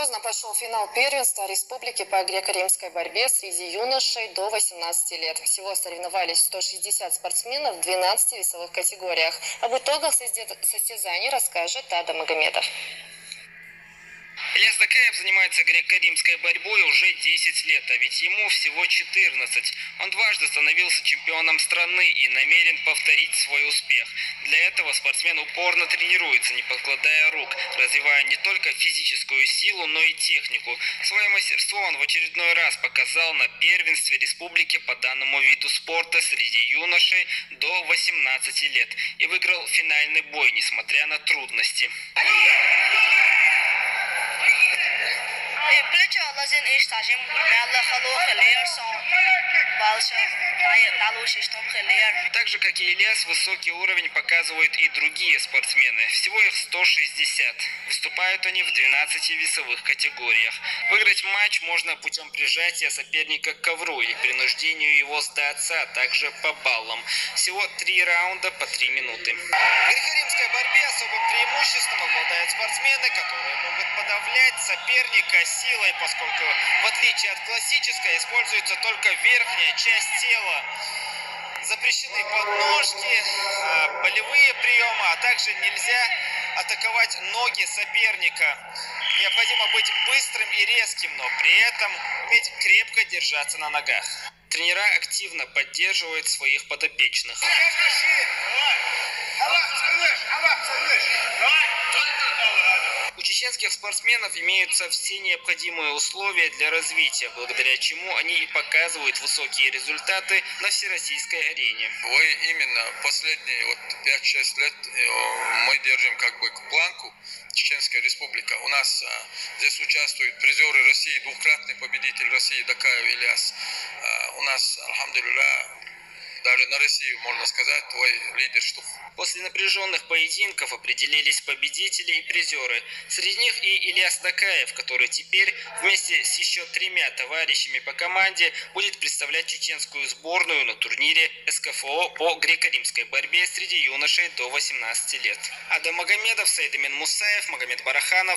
Грозно прошел финал первенства республики по греко-римской борьбе среди юношей до 18 лет. Всего соревновались 160 спортсменов в 12 весовых категориях. Об итогах состязаний расскажет Ада Магомедов. Ильяс Дакаев занимается греко-римской борьбой уже 10 лет, а ведь ему всего 14. Он дважды становился чемпионом страны и намерен повторить свой успех. Для этого спортсмен упорно тренируется, не покладая рук, развивая не только физическую силу, но и технику. Свое мастерство он в очередной раз показал на первенстве республики по данному виду спорта среди юношей до 18 лет и выиграл финальный бой, несмотря на трудности. Так же, как и Ильяс, высокий уровень показывают и другие спортсмены. Всего их 160. Выступают они в 12 весовых категориях. Выиграть матч можно путем прижатия соперника к ковру или принуждению его сдаться, а также по баллам. Всего 3 раунда по 3 минуты. В греко-римской борьбе особым преимуществом обладают спортсмены, которые могут подавлять соперника силой, поскольку в отличие от классической используется только верхняя часть тела. Запрещены подножки, болевые приемы, а также нельзя атаковать ноги соперника. Необходимо быть быстрым и резким, но при этом уметь крепко держаться на ногах. Тренера активно поддерживают своих подопечных. У чеченских спортсменов имеются все необходимые условия для развития, благодаря чему они и показывают высокие результаты на всероссийской арене. Именно последние 5-6 лет мы держим планку Чеченская республика. У нас здесь участвуют призеры России, двукратный победитель России Дакаев Ильяс. У нас, альхамдулилля, даже на Россию, можно сказать, твой лидерство. После напряженных поединков определились победители и призеры. Среди них и Ильяс Дакаев, который теперь вместе с еще 3 товарищами по команде будет представлять чеченскую сборную на турнире СКФО по греко-римской борьбе среди юношей до 18 лет. Ада Магомедов, Саид Амин Мусаев, Магомед Бараханов.